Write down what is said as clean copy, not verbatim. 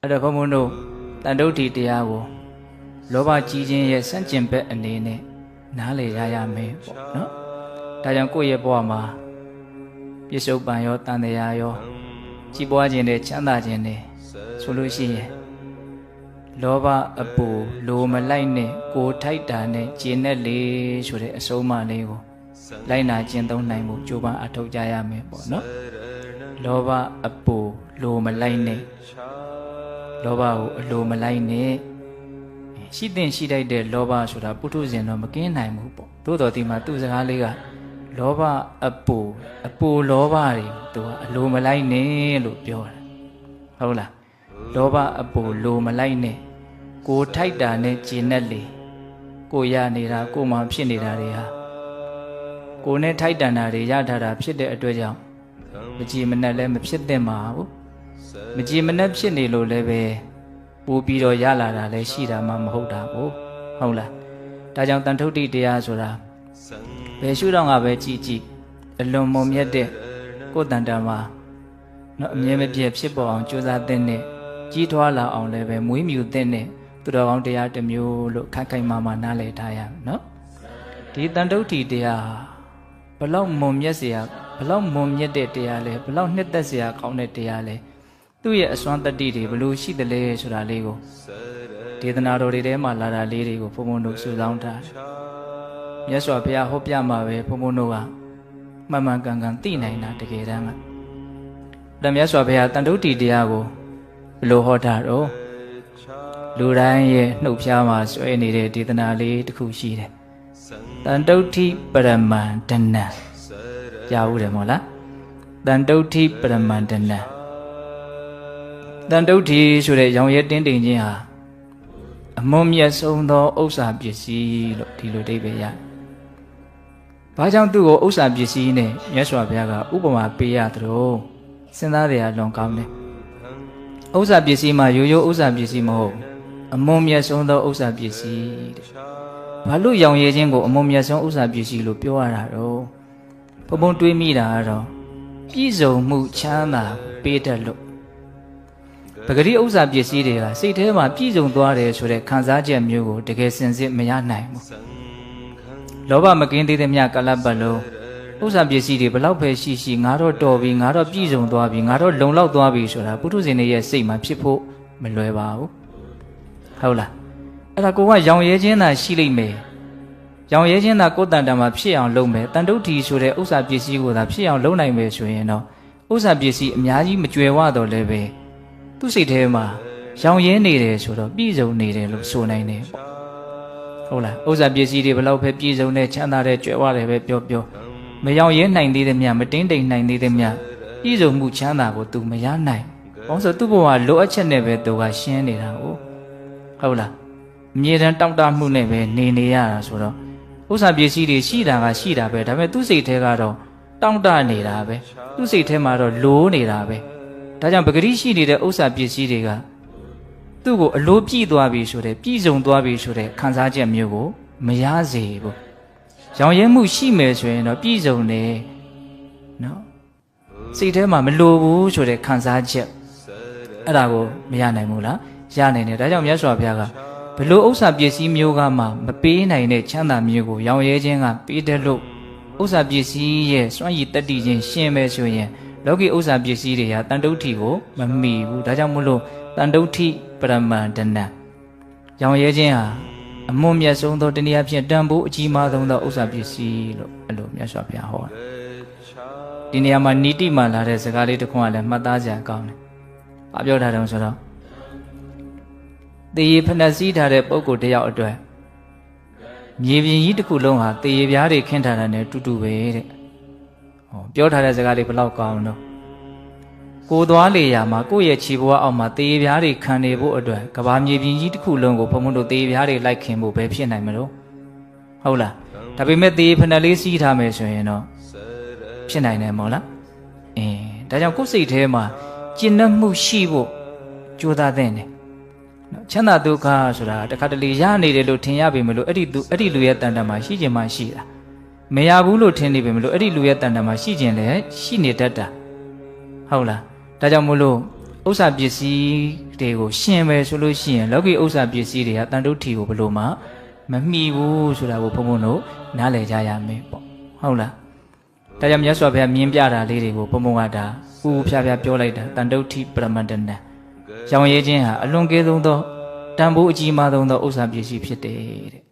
အဲ့တော့ဘုံဘုံတို့တန်တုဋ္ဌိတရားကိုလောဘကြီးခြင်းရဲ့စန့်ကျင်ဘက်အနေနဲ့နားလည်ရမယ်ပေါ့နော်ဒါကြောင့်ကိုယ့်ရဲ့ဘဝမှာပြစ္ဆုတ်ပံရောတန်တရားရောကြီးပွားခြင်းနဲ့ချမ်းသာခြင်းနဲ့ဆိုလို့ရှိရင်လောဘအပူလိုမလိုက်နဲ့ကိုထိုက်တာနဲ့ကျင့်နဲ့လေဆိုတဲ့အဆုံးအမလေးကိုလိုက်နာကျင့်သုံးနိုင်မှုကြိုးပမ်းအထောက်ကြရမယ်ပေါ့နော်လောဘအပူလိုမလိုက်နဲ့လောဘကိုအလိုမလိုက်နဲ့ရှိတဲ့ရှိတိုက်တဲ့လောဘဆိုတာပုထုဇဉ်တော့မကင်းနိုင်ဘူးပေါ့သို့တော်ဒီမှာသူ့စကားလေးကလောဘအပူလောဘတွေသူကအလိုမလိုက်နဲ့လို့ပြောတာဟုတ်လားလောဘအပူလိုမလိုက်နဲ့ကိုထိုက်တာနဲ့ကျင့်နဲ့လေကိုရနေတာကိုမှဖြစ်နေတာတွေဟာကိုနဲ့ထိုက်တန်တာတွေရထားတာဖြစ်တဲ့အတွက်ကြောင့်မကြည်မနှက်လည်းမဖြစ်သင့်ပါဘူးမကြည်မနှက်ဖြစ်နေလို့လည်းပဲပို့ပြီးတော့ရလာတာလည်းရှိတာမှမဟုတ်တာဘူးဟုတ်လားဒါကြောင့်တန်ထုဋ္ဌိတရားဆိုတာဘယ်ရှုထောင့်ကပဲကြည်ကြည်အလွန်မုံမြတ်တဲ့ကိုယ်တန်တာမှာနော်အမြဲမပြည့်ဖြစ်ပေါ်အောင်ကြိုးစားတဲ့နဲ့ကြီးထွားလာအောင်လည်းပဲမွေးမြူတဲ့နဲ့သူတော်ကောင်းတရားတစ်မျိုးလို့ခိုင်ခိုင်မာမာနားလည်ထားရမယ်နော်ဒီတန်ထုဋ္ဌိတရားဘလောက်မုံမြတ်เสียဘလောက်မုံမြတ်တဲ့တရားလဲဘလောက်နှစ်သက်เสียကောင်းတဲ့တရားလဲသူ့ရဲ့အစွမ်းတတ္တိတွေဘလို့ရှိတယ်လဲဆိုတာလေးကိုဒေသနာတော်တွေထဲမှာလာတာလေးတွေကိုဘုံဘုံတို့စုဆောင်းထားမြတ်စွာဘုရားဟောပြမှာပဲဘုံဘုံတို့ကမှန်မှန်ကန်ကန်သိနိုင်တာတကယ်တမ်းကဒါမြတ်စွာဘုရားတန်ထုဋ္ဌိတရားကိုဘလို့ဟောတာတော့လူတိုင်းရဲ့နှုတ်ဖျားမှာဆွဲနေတဲ့ဒေသနာလေးတစ်ခုရှိတယ်တန်တုဋ္ဌိပရမန္တနံကြားဦးတယ်မို့လားတန်တုဋ္ဌိပရမန္တနံတန်တုဋ္ဌိဆိုတဲ့ရောင်ရဲတင်းတိမ်ခြင်းဟာအမွန်မြတ်ဆုံးသောဥစ္စာပစ္စည်းလို့ဒီလိုအဓိပ္ပာယ်ရ။ဘာကြောင့်သူ့ကိုဥစ္စာပစ္စည်းနဲ့မြတ်စွာဘုရားကဥပမာပေးရသလိုစဉ်းစားရလွန်ကောင်းတယ်။ဥစ္စာပစ္စည်းမှာရိုးရိုးဥစ္စာပစ္စည်းမဟုတ်အမွန်မြတ်ဆုံးသောဥစ္စာပစ္စည်းတဲ့။ဘာလို့ရောင်ရဲခြင်းကိုအမွန်မြတ်ဆုံးဥစ္စာပစ္စည်းလို့ပြောရတာတော့ဘုံဘုံတွေးမိတာကတော့ပြည့်စုံမှုချမ်းသာပေးတတ်လို့ပဂရိဥစ္စာပစ္စည်းတွေကစိတ်ထဲမှာပြည့်စုံသွားတယ်ဆိုတဲ့ခံစားချက်မျိုးကိုတကယ်စင်စစ်မရနိုင်ဘူးလောဘမကင်းသေးတဲ့မြတ်ကလပ်ပတ်လုံးဥစ္စာပစ္စည်းတွေဘလောက်ပဲရှိရှိငါတော့တော်ပြီငါတော့ပြည့်စုံသွားပြီငါတော့လုံလောက်သွားပြီဆိုတာပုထုဇဉ်တွေရဲ့စိတ်မှာဖြစ်ဖို့မလွယ်ပါဘူးဟုတ်လားအဲ့ဒါကိုကရောင်ရဲခြင်းသာရှိလိမ့်မယ်ရောင်ရဲခြင်းသာကိုယ်တန်တန်မှာဖြစ်အောင်လုပ်မယ်တန်တုဋ္ဌိဆိုတဲ့ဥစ္စာပစ္စည်းကိုသာဖြစ်အောင်လုပ်နိုင်မယ်ဆိုရင်တော့ဥစ္စာပစ္စည်းအများကြီးမကြွယ်ဝတော့လည်းပဲသူ့စိတ်ထဲမှာရောင်ရင်းနေတယ်ဆိုတော့ပြည့်စုံနေတယ်လို့ဆိုနိုင်တယ်ပေါ့ဟုတ်လားဥစ္စာပစ္စည်းတွေဘလောက်ပဲပြည့်စုံတဲ့ချမ်းသာတဲ့ကြွယ်ဝတယ်ပဲပြောမရောင်ရင်းနိုင်သေးတဲ့မြတ်မတင်းတိမ်နိုင်သေးတဲ့မြတ်ပြည့်စုံမှုချမ်းသာကိုသူမရနိုင်ဘာလို့ဆိုသူ့ဘဝလိုအပ်ချက်နဲ့ပဲသူကရှင်းနေတာဟုတ်လားအမြဲတမ်းတောင့်တမှုနဲ့ပဲနေရတာဆိုတော့ဥစ္စာပစ္စည်းတွေရှိတာကရှိတာပဲဒါပေမဲ့သူ့စိတ်ထဲကတော့တောင့်တနေတာပဲသူ့စိတ်ထဲမှာတော့လိုးနေတာပဲဒါကြောင့်ပဂရိရှိနေတဲ့ဥစ္စာပစ္စည်းတွေကသူ့ကိုအလိုပြည့်သွားပြီဆိုတဲ့ပြည့်စုံသွားပြီဆိုတဲ့ခံစားချက်မျိုးကိုမရစေဘူး။ရောင်ရဲမှုရှိမယ်ဆိုရင်တော့ပြည့်စုံတယ်နော်။စိတ်ထဲမှာမလိုဘူးဆိုတဲ့ခံစားချက်အဲ့ဒါကိုမရနိုင်ဘူးလား။ရနိုင်တယ်။ဒါကြောင့်မြတ်စွာဘုရားကဘလို့ဥစ္စာပစ္စည်းမျိုးကမှမပေးနိုင်တဲ့ချမ်းသာမျိုးကိုရောင်ရဲခြင်းကပေးတယ်လို့ဥစ္စာပစ္စည်းရဲ့စွမ်းရည်တတ္တိခြင်းရှင်းမယ်ဆိုရင်လောကီဥစ္စာပစ္စည်းတွေဟာတန်တုဋ္ဌိကိုမမီဘူးဒါကြောင့်မို့လို့တန်တုဋ္ဌိပရမန္တနံရောင်ရဲခြင်းဟာအမွန်မြတ်ဆုံးသောတနည်းအားဖြင့်တန်ဖိုးအကြီးမားဆုံးသောဥစ္စာပစ္စည်းလို့အဲ့လိုမြတ်စွာဘုရားဟောတယ်ဒီနေရာမှာနိတိမှလာတဲ့စကားလေးတစ်ခုကလည်းမှတ်သားစရာကောင်းတယ်။ဘာပြောထားတယ်ဆိုတော့တေရဖဏစည်းထားတဲ့ပုဂ္ဂိုလ်တယောက်အတွက်မြေပြင်ကြီးတစ်ခုလုံးဟာတေရပြားတွေခင်းထားတာနဲ့တူတူပဲတဲ့ပြောထားတဲ့စကားလေးဘလောက်ကောင်းတော့ကိုသွားလေရာမှာကိုယ့်ရဲ့ခြေဘဝအောက်မှာတေးပြားတွေခံနေဖို့အတွက်ကဘာမြေပြင်ကြီးတစ်ခုလုံးကိုဘုံဘုံတို့တေးပြားတွေလိုက်ခင်ဖို့ပဲဖြစ်နိုင်မလို့ဟုတ်လားဒါပေမဲ့တေးဖဏလေးစီးထားမယ်ဆိုရင်တော့ဖြစ်နိုင်တယ်မို့လားဒါကြောင့်ကိုယ်စိတ်ထဲမှာကျဉ်းနှံ့မှုရှိဖို့ကြိုးစားသင့်တယ်ချမ်းသာဒုက္ခဆိုတာတခါတလေရနေတယ်လို့ထင်ရပေမဲ့လို့အဲ့ဒီလူရဲ့တန်တမှာရှိခြင်းမှရှိတာမရဘူးလို့ထင်နေပေမဲ့လို့အဲ့ဒီလူရဲ့တန်တမှာရှိခြင်းလည်းရှိနေတတ်တာဟုတ်လားဒါကြောင့်မို့လို့ဥစ္စာပစ္စည်း တွေကိုရှင်ပဲဆိုလို့ရှိရင်လောကီဥစ္စာပစ္စည်းတွေကတန်တုဋ္ဌိကိုဘယ်လိုမှမမှီဘူးဆိုတာကိုဘုံဘုံတို့နားလည်ကြရမယ်ပေါ့ဟုတ်လားဒါကြောင့်မြတ်စွာဘုရားမြင်ပြတာလေးတွေကိုဘုံဘုံကဒါဥဖြားဖြားပြောလိုက်တာတန်တုဋ္ဌိပရမတ္တနံရောင်ရဲခြင်းဟာအလွန်ကဲဆုံးသောတန်ဖိုးအကြီးမားဆုံးသောဥစ္စာပစ္စည်းဖြစ်တယ်တဲ့